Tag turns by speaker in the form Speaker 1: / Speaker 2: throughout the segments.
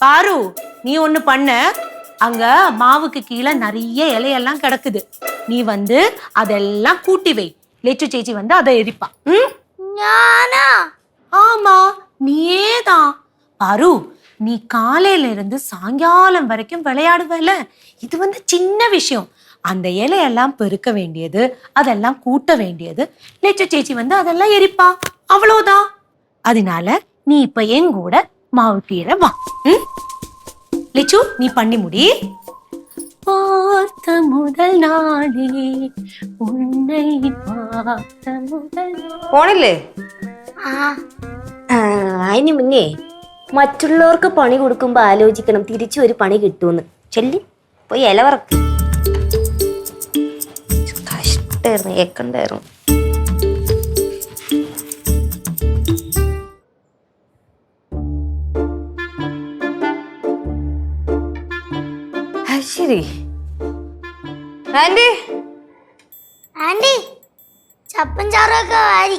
Speaker 1: பாரு, நீ ஒண்ணு பண்ண. அங்க மாவுக்கு கீழே நிறைய இலையெல்லாம் கிடக்குது. நீ வந்து அதெல்லாம் கூட்டி வை. லெச்சு சேச்சி வந்து அதை எரிப்பா. ஆமா, நீயேதான். பாரு, நீ காலையில இருந்து சாயங்காலம் வரைக்கும் விளையாடுவல. இது வந்து சின்ன விஷயம். அந்த இலையெல்லாம் பெருக்க வேண்டியது, அதெல்லாம் கூட்ட வேண்டியது. லெச்சு சேச்சி வந்து அதெல்லாம் எரிப்பா. அவ்வளவுதான். அதனால நீ இப்ப என் கூட மாவு கீழே வா. லிச்சு, நீ பண்ணி முடி. பார்த்த முதல் நாளே உன்னை பார்த்த முதல்
Speaker 2: പോണില്ലേ? അതിന് മുന്നേ മറ്റുള്ളവർക്ക് പണി കൊടുക്കുമ്പോ ആലോചിക്കണം തിരിച്ചു ഒരു പണി കിട്ടുമെന്ന്. ചെല്ലി പോയി ഇല വറക്ക്. കഷ്ടായിരുന്നു, ഏക്കണ്ടായിരുന്നു. ശരി ആന്റി,
Speaker 3: ആന്റി ചപ്പൻ ചാറൊക്കെ വാരി.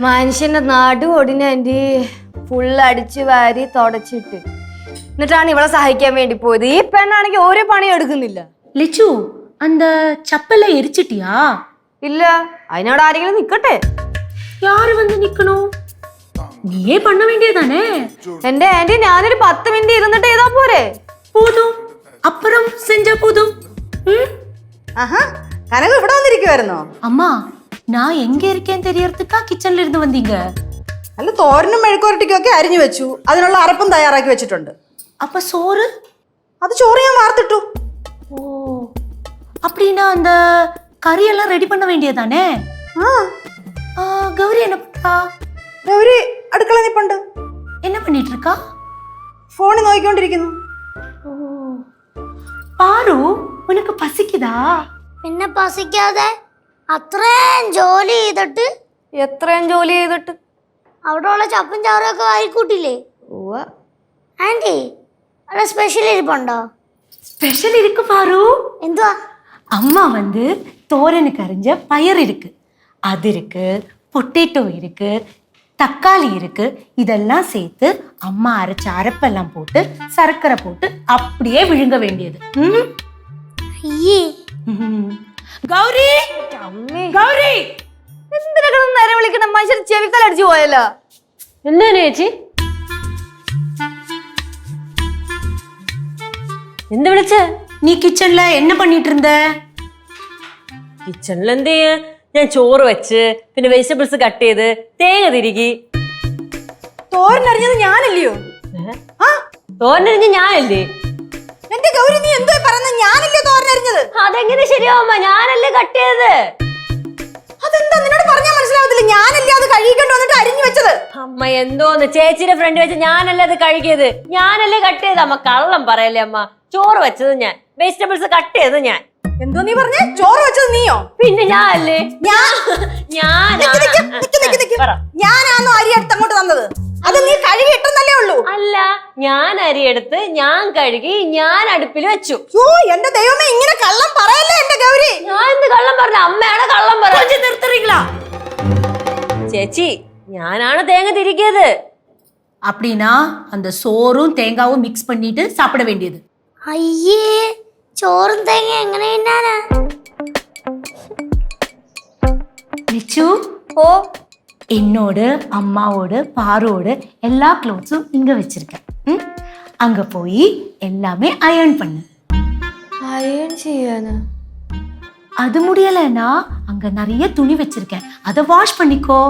Speaker 2: മനുഷ്യന്റെ നടു ഒടിഞ്ഞ ആന്റി ഫുള്ള് അടിച്ചു വാരി തുടച്ചിട്ട് എന്നിട്ടാണ് ഇവളെ സഹായിക്കാൻ വേണ്ടി പോയത്. ഈ പെണ്ണാണെങ്കിൽ ഓരോ പണിയും എടുക്കുന്നില്ല.
Speaker 1: லிச்சு, அந்த சப்பலை எரிச்சிட்டியா?
Speaker 2: ഇല്ല, അതിനോട് ആരെങ്കിലും നിക്കട്ടെ.
Speaker 1: யாரு வந்து நிக்கணும்? நீயே பண்ண வேண்டியதானே.
Speaker 2: എന്റെ ആന്റി, ഞാനൊരു 10 മിനിറ്റ് ഇരുന്നിട്ട് ചെയ്താ പോരെ?
Speaker 1: போதும், அப்புறம் செஞ்சா போதும்.
Speaker 2: കനക ഇവിടെ വന്നിരിക്കുവായിരുന്നോ?
Speaker 1: அம்மா, நான் எங்க இருக்கேன்னு தெரியறதுக்கா கிச்சன்ல இருந்து வந்தீங்க?
Speaker 4: അല്ല, തോരനും മെഴുക്കുവരട്ടിക്കും ഒക്കെ അരിഞ്ഞു വെച്ചു. അതിനുള്ള അരപ്പും തയ്യാറാക്കി വെച്ചിട്ടുണ്ട്.
Speaker 1: அப்ப சோறு?
Speaker 4: അത് ചോറ് ഞാൻ വാർത്തിട്ടു.
Speaker 1: ஓ, அப்படின்னா அந்த கறியெல்லாம் ரெடி பண்ண வேண்டியதானே. கௌரி என்ன பண்றா?
Speaker 4: ഗൗരി അടുക്കള നിപ്പുണ്ട്.
Speaker 1: என்ன பண்ணிட்டு இருக்கா?
Speaker 4: ഫോണിൽ നോക്കിക്കൊണ്ടിരിക്കുന്നു.
Speaker 1: ஓ, பாரு, உனக்கு பசிக்குதா?
Speaker 3: പിന്നെ പസിക്കാതെ അത്രയും ജോലി ചെയ്തിട്ട്
Speaker 2: എത്രയും ജോലി ചെയ്തിട്ട്
Speaker 3: അവിടെയുള്ള ചപ്പൻ ചാറൊക്കെ വാരിക്കൂട്ടില്ലേ? ആന്റി, അവിടെ സ്പെഷ്യൽ ഇരിപ്പുണ്ടോ?
Speaker 1: ஸ்பெஷல் இருக்கு பாரு.
Speaker 3: എന്തുവാ?
Speaker 1: அம்மா வந்து தோரனுக்கு அரிஞ்ச பயர் இருக்கு, அது இருக்கு, பொட்டேட்டோ இருக்கு, தக்காளி இருக்கு. இதெல்லாம் சேர்த்து அம்மா அரைச்ச அரைப்பெல்லாம் போட்டு சர்க்கரை போட்டு அப்படியே விழுங்க வேண்டியது.
Speaker 3: അയ്യേ,
Speaker 1: கௌரி, கௌரி,
Speaker 2: എന്തിനൊക്കെ നേരെ വിളിക്കണം? മനുഷ്യർ ചെവിക്കൽ അടിച്ചു പോയല്ലോ. എന്താണ് ചേച്ചി? എന്ത് വിളിച്ച?
Speaker 1: நீ கிச்சன்ல என்ன பண்ணிட்டு இருந்த?
Speaker 5: കിച്ചണിൽ എന്ത് ചെയ്യാ? ഞാൻ ചോറ് വെച്ച്, പിന്നെ വെജിറ്റബിൾസ് കട്ട് ചെയ്ത്, തേങ്ങ തിരികി.
Speaker 4: തോരനരിഞ്ഞത് ഞാനല്ലയോ?
Speaker 5: തോരനരിഞ്ഞ് ഞാനല്ലേ?
Speaker 4: എന്റെ ഗൗരി, നീ എന്തോ പറയുന്നത്? ഞാനല്ലേ തോരനരിഞ്ഞത്?
Speaker 5: അതെങ്ങനെ ശരിയാവുമ്പ? ഞാനല്ലേ കട്ട് ചെയ്തത്.
Speaker 4: അതെന്താ നിന്നോട് പറഞ്ഞാൽ മനസ്സിലാവത്തില്ല? ഞാനല്ലേ അത് കഴുകിക്കൊണ്ട് വന്നിട്ട് അരിഞ്ഞു വെച്ചത്.
Speaker 5: അമ്മ എന്തോന്ന്, ചേച്ചിയുടെ ഫ്രണ്ട് വെച്ച് ഞാനല്ലേ അത് കഴുകിയത്, ഞാനല്ലേ കട്ട് ചെയ്ത്. അമ്മ കള്ളം പറയല്ലേ അമ്മ. ചോറ് വെച്ചത് ഞാൻ, വെജിറ്റബിൾസ് കട്ട് ചെയ്തത് ഞാൻ.
Speaker 4: എന്തോ നീ പറഞ്ഞേ? ചോറ് വെച്ചത് നീയോ?
Speaker 5: പിന്നെ ഞാനല്ലേ?
Speaker 4: ഞാനാണോ അരി എടുത്ത് അങ്ങോട്ട് തന്നത്? അത് നീ കഴുകി ഇട്ടെന്നല്ലേ ഉള്ളൂ.
Speaker 5: അല്ല, ഞാൻ അരിയെടുത്ത് ഞാൻ കഴുകി ഞാൻ അടുപ്പിൽ വെച്ചു.
Speaker 4: എന്റെ ദൈവമേ, ഇങ്ങനെ കള്ളം പറയല്ലേ എന്റെ ഗൗരി.
Speaker 5: ഞാൻ എന്ത് കള്ളം പറഞ്ഞ? അമ്മയാണ് കള്ളം പറഞ്ഞത്.
Speaker 1: நிறுத்துறீங்களா?
Speaker 5: ചേച്ചി, ഞാനാണ് തേങ്ങ തിരികിയത്.
Speaker 1: அப்படின்னா அந்த சோறும் தேங்காவும் மிக்ஸ் பண்ணிட்டு சாப்பிட வேண்டியது.
Speaker 3: അയ്യേ, ചോറും തേങ്ങ എങ്ങനെ തിന്നാനാ?
Speaker 1: லிச்சு,
Speaker 2: ഓ,
Speaker 1: என்னோட அம்மாவோட பாரோட எல்லா க்ளோத்ஸும் இங்க வச்சிருக்கேன். அங்க போய் எல்லாமே அயர்ன் பண்ணு.
Speaker 2: അയൺ ചെയ്യാനാ?
Speaker 1: அது முடியலன்னா அங்க நிறைய துணி வச்சிருக்கேன், அதை வாஷ் பண்ணிக்கோ.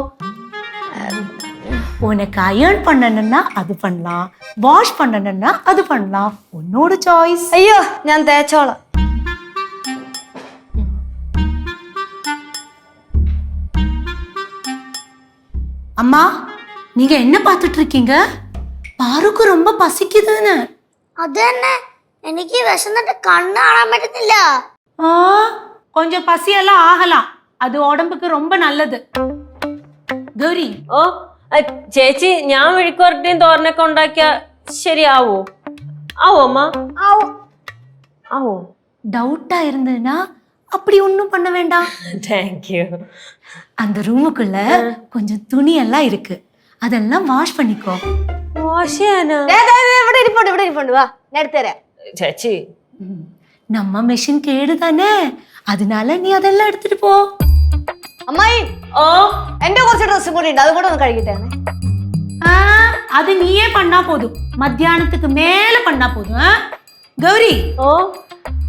Speaker 1: உனக்கு அயர்ன் பண்ணணும்னா அது பண்ணலாம், வாஷ் பண்ணணும்னா அது பண்ணலாம். உன்னோட சாய்ஸ்.
Speaker 2: അയ്യോ, ഞാൻ തേച്ചോളാം.
Speaker 1: அம்மா, நீங்க என்ன பார்த்துட்டு இருக்கீங்க? பாருக்கு ரொம்ப பசிக்குதுன்னு.
Speaker 3: അത് തന്നെ, എനിക്ക് വിശന്നിട്ട് കണ്ണ് കാണാൻ പറ്റുന്നില്ല.
Speaker 1: கொஞ்சம் பசியெல்லாம் ஆகலாம், அது உடம்புக்கு ரொம்ப நல்லது. கௌரி,
Speaker 5: ഓ, ചേച്ചി, ഞാൻ മെഴുക്കുവരട്ടിയും തോരനൊക്കെ ഉണ്ടാക്കിയ ശരിയാവോ? ആവോ അമ്മ? ആവോ?
Speaker 1: டவுட்டா இருந்ததுன்னா அப்படி ஒன்றும் பண்ண வேண்டாம்.
Speaker 5: தேங்க்யூ.
Speaker 1: அந்த ரூமுக்குள்ள கொஞ்சம் துணி எல்லாம் இருக்கு, அதெல்லாம் வாஷ் பண்ணிக்கோ.
Speaker 5: വാഷ് ചെയ്യാനാ?
Speaker 2: ഇവിടെ ഇരിപ്പുണ്ട് വാ ഞാൻ എടുത്തുതരാം.
Speaker 5: ചേച്ചി
Speaker 1: நம்ம மெஷின் கேடு தானே, அதனால நீ அதெல்லாம் எடுத்துட்டு போ.
Speaker 2: അമ്മായി
Speaker 5: ഓ
Speaker 2: എന്റെ കുറച്ച് ഡ്രസ്സും കൂടി ഉണ്ട്, അതും കൂടെ ഒന്ന് കഴുകിട്ടേ.
Speaker 1: ஆ, அது நீயே பண்ணா போதும், மத்தியானத்துக்கு மேல பண்ணா போதும். கௌரி,
Speaker 5: ഓ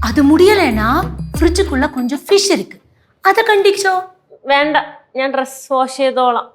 Speaker 1: அது முடியலைன்னா ஃப்ரிட்ஜுக்குள்ள கொஞ்சம் ஃபிஷ் இருக்கு, அதை கண்டிச்சோ.
Speaker 5: വേണ്ട, ഞാൻ ഡ്രസ് വാഷ് ചെയ്തോളാം.